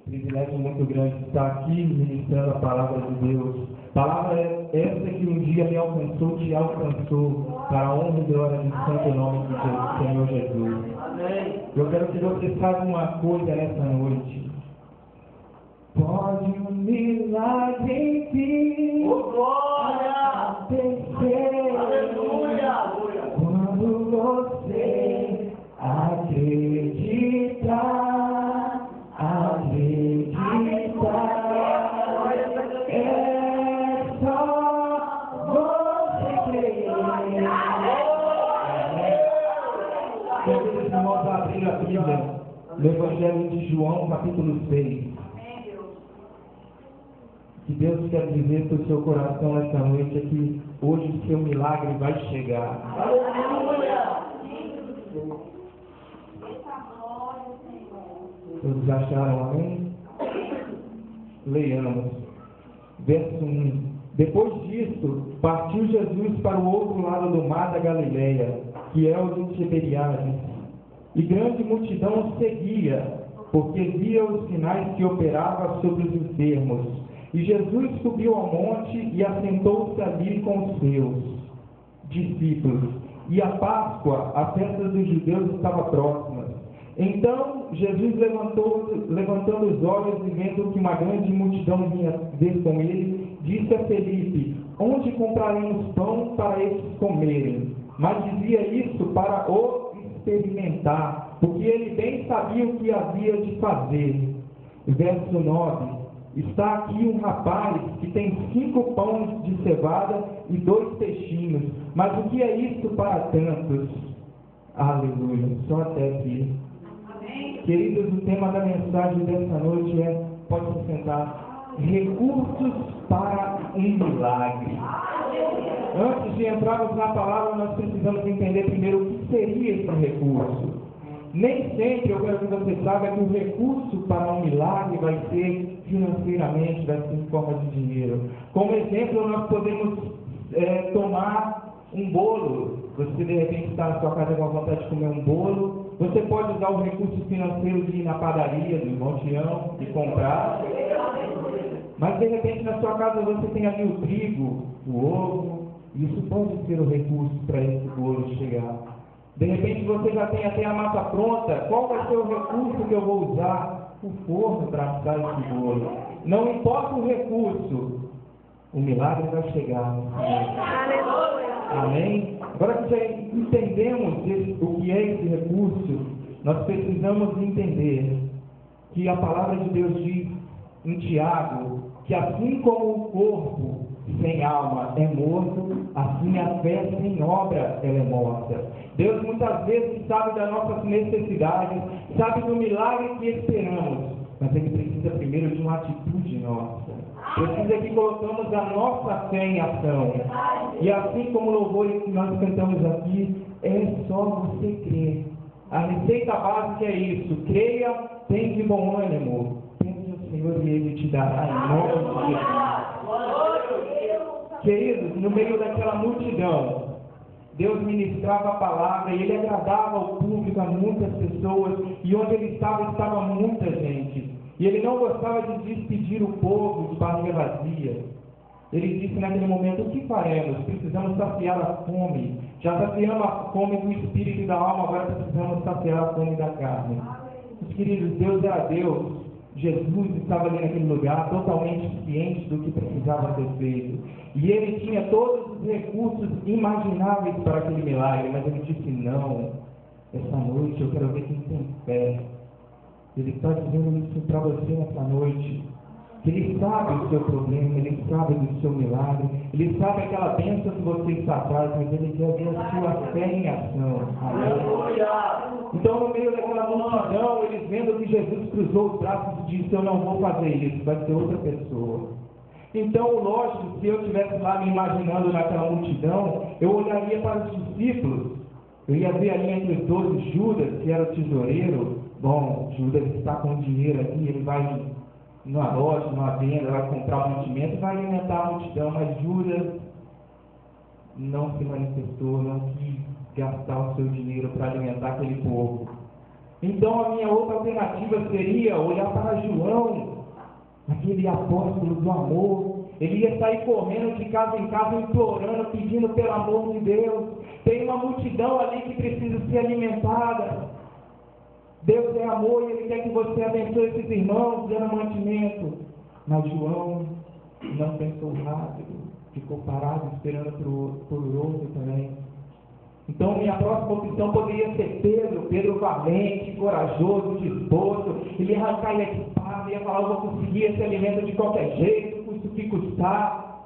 Privilégio muito grande estar aqui ministrando a palavra de Deus. Palavra essa que um dia me alcançou, te alcançou, para a honra e glória do santo nome do Senhor Jesus. Amém. Eu quero que você saiba uma coisa nessa noite. Pode um milagre em ti Glória! acontecer. Aleluia! Quando você acreditar. É só você crer. Convido os irmãos a abrir a Bíblia no Evangelho de João, capítulo 6. O que Deus quer dizer para o seu coração nessa noite é que hoje o seu milagre vai chegar. Aleluia! Todos acharam, amém? Leiamos. Verso 1. Depois disso, partiu Jesus para o outro lado do mar da Galileia, que é o de Tiberiades. E grande multidão o seguia, porque via os sinais que operava sobre os enfermos. E Jesus subiu ao monte e assentou-se ali com os seus discípulos. E a Páscoa, a festa dos judeus, estava próxima. Então Jesus levantando os olhos e vendo que uma grande multidão vinha ver com ele, disse a Felipe: onde compraremos pão para estes comerem? Mas dizia isso para o experimentar, porque ele bem sabia o que havia de fazer. Verso 9: está aqui um rapaz que tem 5 pães de cevada e 2 peixinhos, mas o que é isso para tantos? Aleluia, só até aqui. Queridos, o tema da mensagem dessa noite é, pode se sentar, recursos para um milagre. Antes de entrarmos na palavra, nós precisamos entender primeiro o que seria esse recurso. Nem sempre, eu quero que você saiba que o recurso para um milagre vai ser financeiramente, vai ser em forma de dinheiro. Como exemplo, nós podemos tomar um bolo. Você de repente está na sua casa com a vontade de comer um bolo. Você pode usar o recurso financeiro de ir na padaria do irmão Tião e comprar. Mas de repente na sua casa você tem ali o trigo, o ovo. Isso pode ser o recurso para esse bolo chegar. De repente você já tem até a massa pronta. Qual vai ser o recurso que eu vou usar? O forno para assar esse bolo. Não importa o recurso, o milagre vai chegar. Amém? Agora que já entendemos o que é esse recurso, nós precisamos entender que a palavra de Deus diz em Tiago que assim como o corpo sem alma é morto, assim a fé sem obra ela é morta. Deus muitas vezes sabe das nossas necessidades, sabe do milagre que esperamos, mas Ele precisa primeiro de uma atitude nossa. Precisa que colocamos a nossa fé em ação. E assim como o louvor que nós cantamos aqui, é só você crer. A receita básica é isso: creia, tem de bom ânimo. Pense no Senhor e Ele te dará em nome de Jesus. Queridos, no meio daquela multidão, Deus ministrava a palavra e Ele agradava ao público, a muitas pessoas, e onde Ele estava muita gente. E Ele não gostava de despedir o povo de barriga vazia. Ele disse naquele momento: o que faremos? Precisamos saciar a fome. Já saciamos a fome do espírito e da alma, agora precisamos saciar a fome da carne. Meus queridos, Deus era Deus. Jesus estava ali naquele lugar, totalmente ciente do que precisava ser feito. E Ele tinha todos os recursos imagináveis para aquele milagre, mas Ele disse: não, essa noite eu quero ver quem tem fé. Ele está dizendo isso para você nessa noite. Que Ele sabe o seu problema, Ele sabe do seu milagre, Ele sabe aquela bênção que você está atrás, mas Ele quer ver a sua fé em ação. Amém? Então, no meio daquela multidão, eles vendo que Jesus cruzou os braços e disse: eu não vou fazer isso, vai ser outra pessoa. Então, lógico, se eu estivesse lá me imaginando naquela multidão, eu olharia para os discípulos. Eu ia ver ali entre os 12 Judas, que era o tesoureiro. Bom, Judas está com dinheiro aqui, ele vai numa loja, numa venda, vai comprar um mantimento e vai alimentar a multidão, mas Judas não se manifestou, não quis gastar o seu dinheiro para alimentar aquele povo. Então a minha outra alternativa seria olhar para João, aquele apóstolo do amor. Ele ia sair correndo de casa em casa, implorando, pedindo pelo amor de Deus. Tem uma multidão ali que precisa ser alimentada. Deus é amor e Ele quer que você abençoe esses irmãos, dando mantimento. Mas João não pensou rápido, ficou parado esperando por outro também. Então minha próxima opção poderia ser Pedro valente, corajoso, disposto. Ele ia arrancar e ia falar, eu vou conseguir esse alimento de qualquer jeito, custe o que custar.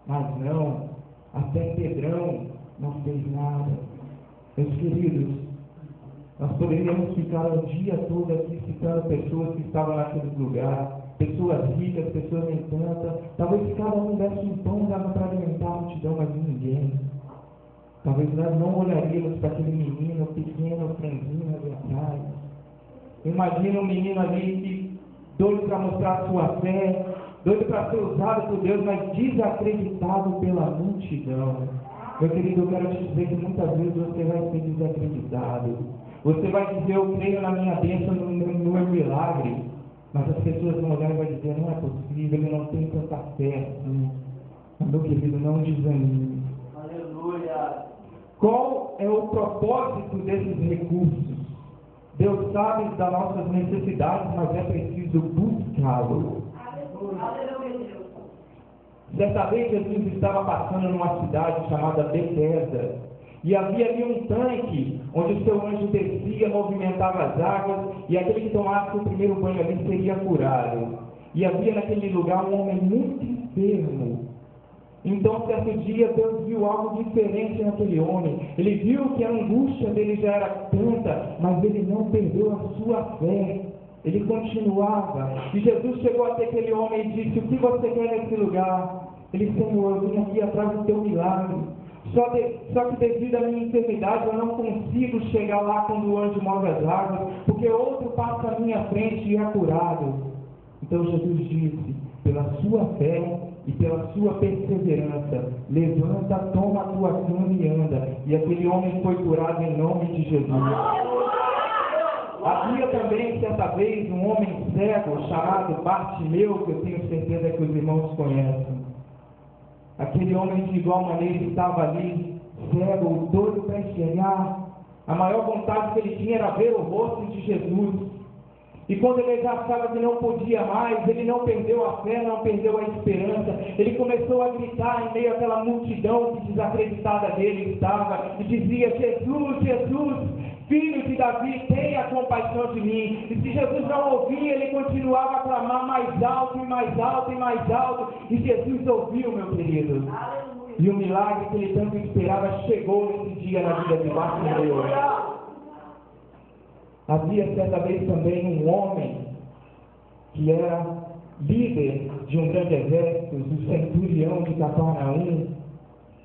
Mas não, até Pedrão não fez nada. Meus queridos, nós poderíamos ficar o dia todo aqui citando pessoas que estavam naquele lugar, pessoas ricas, pessoas nem tantas. Talvez cada um desse um pão, dava para alimentar a multidão, mas ninguém. Talvez nós não olharíamos para aquele menino pequeno, franzino ali atrás. Imagina um menino ali que doido para mostrar a sua fé, doido para ser usado por Deus, mas desacreditado pela multidão. Meu querido, eu quero te dizer que muitas vezes você vai ser desacreditado. Você vai dizer, eu creio na minha bênção, no meu milagre. Mas as pessoas vão olhar e vão dizer, não é possível, ele não tem tanta fé assim. Mas, meu querido, não desanime. Aleluia. Qual é o propósito desses recursos? Deus sabe das nossas necessidades, mas é preciso buscá-lo. Aleluia. Certa vez Jesus estava passando numa cidade chamada Betesda, e havia ali um tanque, onde o seu anjo descia, movimentava as águas, e aquele que tomasse o primeiro banho ali seria curado. E havia naquele lugar um homem muito enfermo. Então, certo dia, Deus viu algo diferente naquele homem. Ele viu que a angústia dele já era tanta, mas ele não perdeu a sua fé. Ele continuava. E Jesus chegou até aquele homem e disse, o que você quer nesse lugar? Ele, Senhor, eu vim aqui atrás do teu milagre. Só que devido à minha enfermidade, eu não consigo chegar lá quando o anjo move as águas, porque outro passa à minha frente e é curado. Então Jesus disse, pela sua fé e pela sua perseverança, levanta, toma a tua cama e anda. E aquele homem foi curado em nome de Jesus. Havia também, certa vez, um homem cego chamado Bartimeu, que eu tenho certeza que os irmãos conhecem. Aquele homem, de igual maneira, estava ali, cego, doido para enxergar. A maior vontade que ele tinha era ver o rosto de Jesus. E quando ele já achava que não podia mais, ele não perdeu a fé, não perdeu a esperança. Ele começou a gritar em meio àquela multidão que desacreditada dele estava, e dizia, Jesus, Jesus, Filho de Davi, tenha compaixão de mim. E se Jesus não ouvia, ele continuava a clamar mais alto e mais alto e mais alto. E Jesus ouviu, meu querido. Aleluia. E o milagre que ele tanto esperava chegou nesse dia na vida de Bartimeu. Havia certa vez também um homem que era líder de um grande exército, o centurião de Cafarnaum.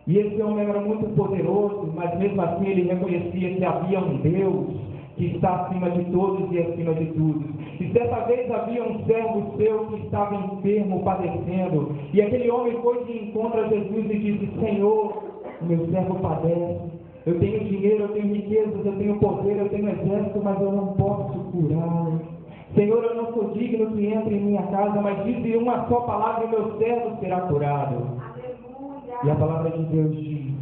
E esse homem era muito poderoso, mas mesmo assim ele reconhecia que havia um Deus que está acima de todos e acima de tudo. E certa vez havia um servo seu que estava enfermo, padecendo. E aquele homem foi de encontro a Jesus e disse, Senhor, o meu servo padece. Eu tenho dinheiro, eu tenho riquezas, eu tenho poder, eu tenho exército, mas eu não posso curá-lo. Senhor, eu não sou digno que entre em minha casa, mas dize uma só palavra e meu servo será curado. E a palavra de Deus diz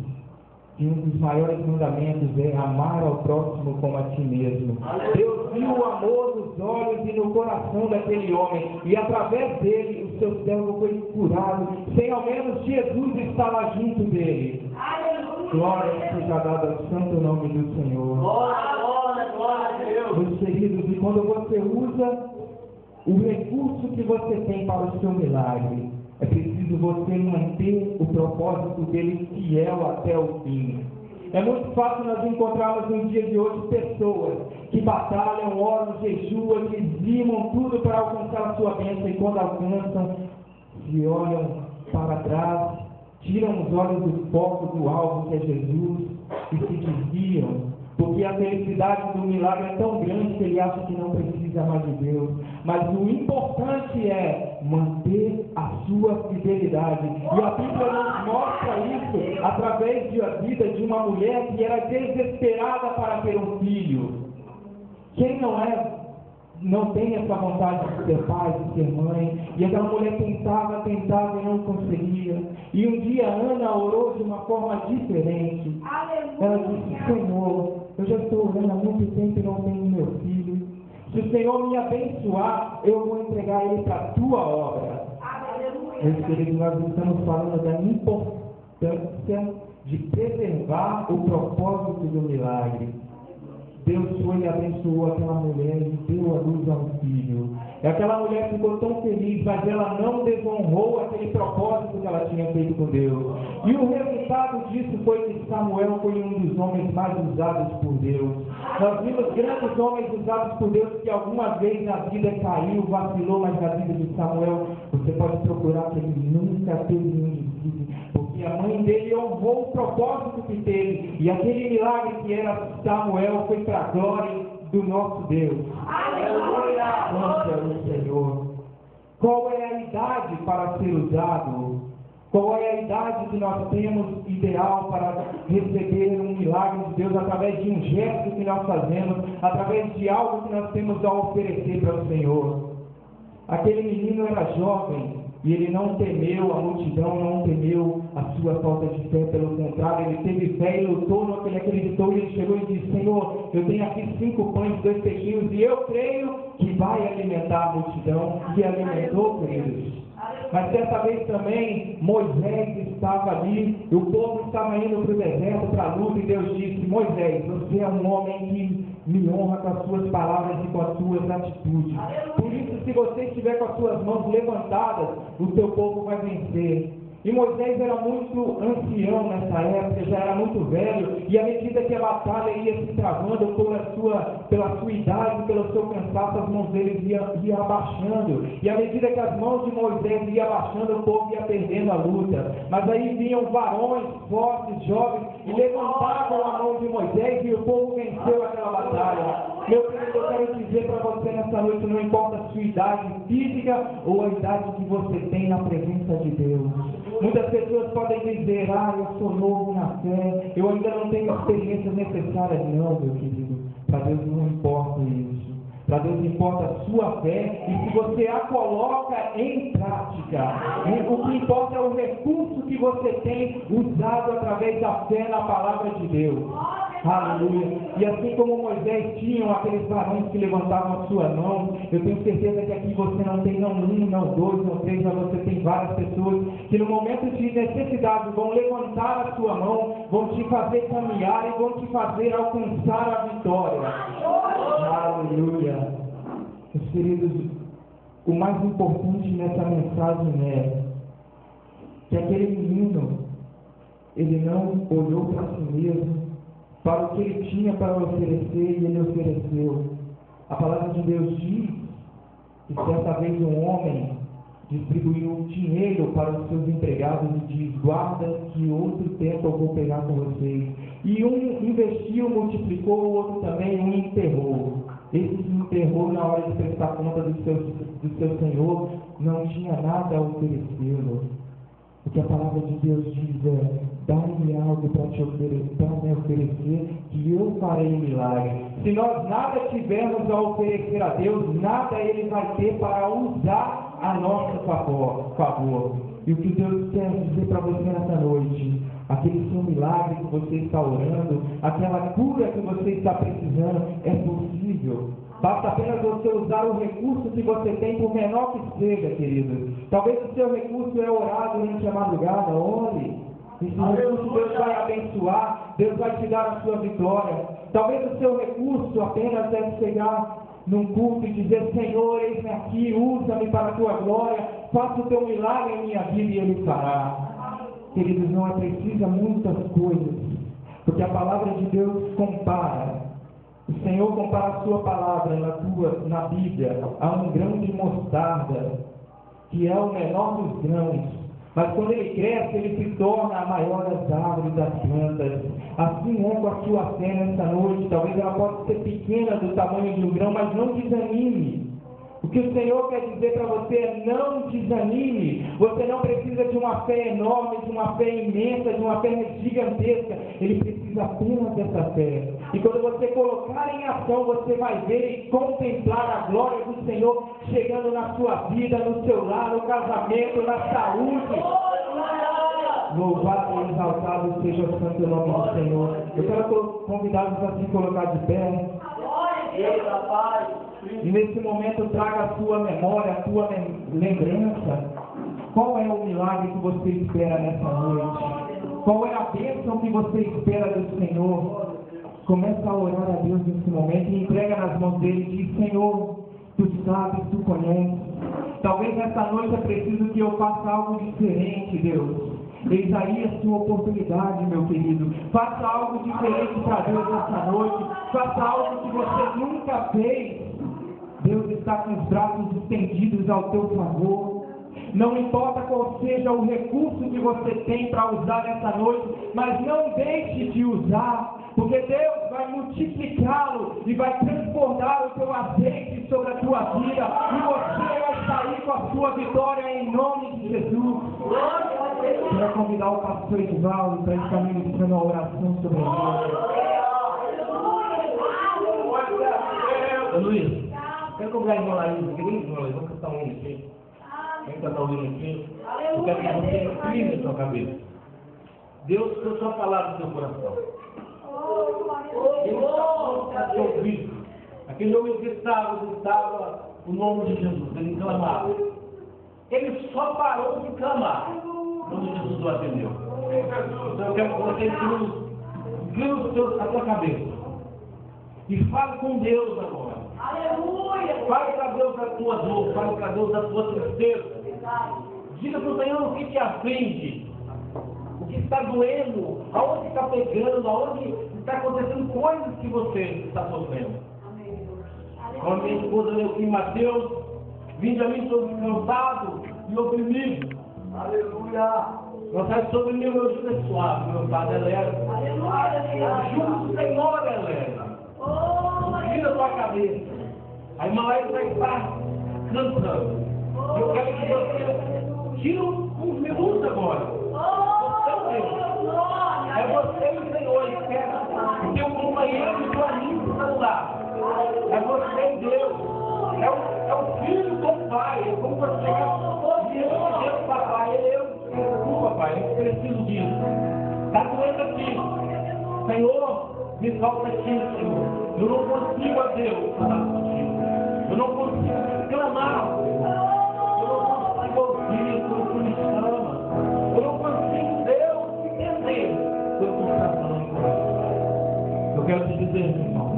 que um dos maiores mandamentos é amar ao próximo como a ti mesmo. Deus viu o amor nos olhos e no coração daquele homem, e através dele o seu servo foi curado, sem ao menos Jesus estar lá junto dele. Glória seja dada ao santo nome do Senhor. Glória a Deus. Meus queridos, e quando você usa o recurso que você tem para o seu milagre, é preciso você manter o propósito dele fiel até o fim. É muito fácil nós encontrarmos no dia de hoje pessoas que batalham, oram, jejuam, dizimam tudo para alcançar a sua bênção, e quando alcançam, se olham para trás, tiram os olhos do foco do alvo que é Jesus e se desviam, porque a felicidade do milagre é tão grande que ele acha que não precisa mais de Deus. Mas o importante é manter a sua fidelidade. E a Bíblia nos mostra isso através da vida de uma mulher que era desesperada para ter um filho. Quem não tem essa vontade de ser pai, de ser mãe? E aquela mulher tentava e não conseguia. E um dia Ana orou de uma forma diferente. Ela disse: Senhor, eu já estou orando há muito tempo e não tenho meu filho. Se o Senhor me abençoar, eu vou entregar ele para a tua obra. Meus queridos, nós estamos falando da importância de preservar o propósito do milagre. Deus foi e abençoou aquela mulher e deu a luz a um filho. E aquela mulher ficou tão feliz, mas ela não desonrou aquele propósito que ela tinha feito com Deus. E o resultado disso foi que Samuel foi um dos homens mais usados por Deus. Nós vimos grandes homens usados por Deus que alguma vez na vida caiu, vacilou, mas na vida de Samuel você pode procurar que ele nunca teve nenhum discípulo, porque a mãe dele honrou o propósito que teve, e aquele milagre que era Samuel foi para a glória do nosso Deus. Aleluia! Glória ao Senhor. Qual é a idade para ser usado? Qual é a idade que nós temos ideal para receber um milagre de Deus através de um gesto que nós fazemos, através de algo que nós temos a oferecer para o Senhor? Aquele menino era jovem e ele não temeu a multidão, não temeu a sua falta de fé, pelo contrário, ele teve fé e lutou no que ele acreditou, e ele chegou e disse: Senhor, eu tenho aqui 5 pães e 2 peixinhos e eu creio que vai alimentar a multidão. E alimentou, queridos. Mas certa vez também Moisés estava ali, e o povo estava indo para o deserto, para a luta, e Deus disse: Moisés, você é um homem que me honra com as suas palavras e com as suas atitudes. Por isso, se você estiver com as suas mãos levantadas, o teu povo vai vencer. E Moisés era muito ancião nessa época, já era muito velho, e à medida que a batalha ia se travando pela sua idade, pelo seu cansaço, as mãos dele iam abaixando. E à medida que as mãos de Moisés iam abaixando, o povo ia perdendo a luta. Mas aí vinham varões fortes, jovens, e levantavam a mão de Moisés, e o povo venceu aquela batalha. Meu querido, eu quero dizer para você nessa noite, não importa a sua idade física ou a idade que você tem na presença de Deus. Muitas pessoas podem dizer: eu sou novo na fé, eu ainda não tenho experiências necessárias. Não, meu querido, para Deus não importa isso. Para Deus importa a sua fé, e se você a coloca em prática, o que importa é o recurso que você tem usado através da fé na palavra de Deus. Aleluia. E assim como Moisés tinha aqueles varões que levantavam a sua mão, eu tenho certeza que aqui você não tem não 1, não 2, não 3, mas você tem várias pessoas que no momento de necessidade vão levantar a sua mão, vão te fazer caminhar e vão te fazer alcançar a vitória. Aleluia. Meus queridos, o mais importante nessa mensagem é que aquele menino, ele não olhou para si mesmo, para o que ele tinha para oferecer, e ele ofereceu. A palavra de Deus diz que certa vez um homem distribuiu dinheiro para os seus empregados e diz: guarda que outro tempo eu vou pegar com vocês. E um investiu, multiplicou, o outro também, um enterrou. Esse que enterrou, na hora de prestar conta do seu senhor, não tinha nada a oferecê-lo. O que a palavra de Deus diz é: dá-me algo para me oferecer, que eu farei um milagre. Se nós nada tivermos a oferecer a Deus, nada Ele vai ter para usar a nosso favor. E o que Deus quer dizer para você nessa noite: aquele seu milagre que você está orando, aquela cura que você está precisando, é possível. Basta apenas você usar o recurso que você tem, por menor que seja, querido. Talvez o seu recurso é orar durante a madrugada. Ore. Esse recurso Deus vai abençoar, Deus vai te dar a sua vitória. Talvez o seu recurso apenas é chegar num culto e dizer: Senhor, eis-me aqui, usa-me para a tua glória, faça o teu milagre em minha vida, e Ele fará. Queridos, não é preciso muitas coisas, porque a palavra de Deus compara. O Senhor compara a sua palavra na Bíblia a um grão de mostarda, que é o menor dos grãos. Mas quando ele cresce, ele se torna a maior das árvores, das plantas. Assim é com a sua fé nessa noite. Talvez ela possa ser pequena do tamanho de um grão, mas não desanime. O que o Senhor quer dizer para você é: não desanime. Você não precisa de uma fé enorme, de uma fé imensa, de uma fé gigantesca. Ele precisa apenas dessa fé. E quando você colocar em ação, você vai ver e contemplar a glória do Senhor chegando na sua vida, no seu lar, no casamento, na saúde. Louvado e exaltado seja o santo nome do Senhor. Eu quero convidá-los a se colocar de pé. E nesse momento traga a sua memória, a sua lembrança. Qual é o milagre que você espera nessa noite? Qual é a bênção que você espera do Senhor? Começa a orar a Deus nesse momento e entrega nas mãos dele e diz: Senhor, Tu sabes, Tu conheces. Talvez nessa noite é preciso que eu faça algo diferente, Deus. Eis aí a sua oportunidade, meu querido. Faça algo diferente para Deus nessa noite. Faça algo que você nunca fez. Deus está com os braços estendidos ao teu favor. Não importa qual seja o recurso que você tem para usar nessa noite, mas não deixe de usar, porque Deus vai multiplicá-lo e vai transbordar o teu azeite sobre a tua vida, e você vai sair com a sua vitória em nome de Jesus. Quero convidar o pastor Edivaldo para estar ministrando uma oração sobre ele. Luiz, quero convidar a irmã Laís, vamos cantar um hino aqui. Vamos cantar um hino aqui. Eu quero que você incline a sua cabeça. Deus trouxe uma palavra no seu coração. Deus trouxe a seu ouvido. Aquele homem que estava o nome de Jesus, ele clamava. Ele só parou de clamar quando Jesus o atendeu. Então eu quero que você incline a sua cabeça e fale com Deus agora. Aleluia! Fale para Deus da tua dor, fale para Deus da tua tristeza. Diga para o Senhor o que te aflige, o que está doendo, aonde está pegando, aonde está acontecendo coisas que você está sofrendo. Como a minha esposa leu aqui em Mateus: vinde a mim todos cansados e oprimidos. Aleluia! Não sai sobre mim o meu jugo é suave, meu Padre é leve. O jugo do Senhor é leve. Tira a tua cabeça. A irmã Laís vai estar cantando. Eu quero que você tire uns minutos agora. Você Deus. É você e o Senhor. Ele quer o teu companheiro e o teu amigo que está do lado. É você e Deus. É o filho do Pai. É como você diante de Deus, papai. Eu, papai, eu preciso disso. Está doendo aqui. Senhor, me falta aqui, Senhor. Eu não consigo, a Deus, falar contigo. Eu não consigo clamar. Eu não consigo ouvir quando tu me chama. Eu não consigo, Deus, entender quando tu está falando comigo. Eu quero te dizer, irmão,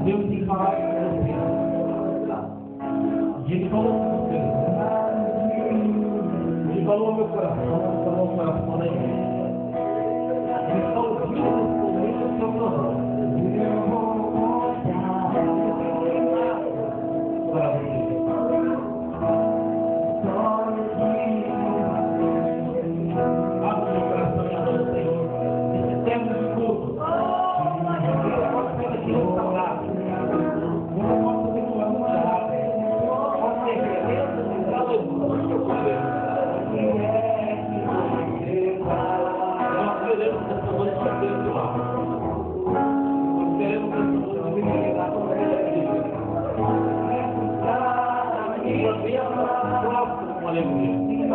Deus tem falado com você. E Ele falou com você. Ele falou ao meu coração, falou ao coração da igreja. Ele está ouvindo nesse momento o seu problema. Para você. Abra o meu coração e adore o Senhor. Esse tempo de culto. Eu posso ser aqui restaurado. Eu não posso ser uma mulher. Pode ser beleza, aleluia. Nós queremos pessoas de Deus lá. Nós queremos pessoas de fidelidade com a vida. E a minha próxima com alegria.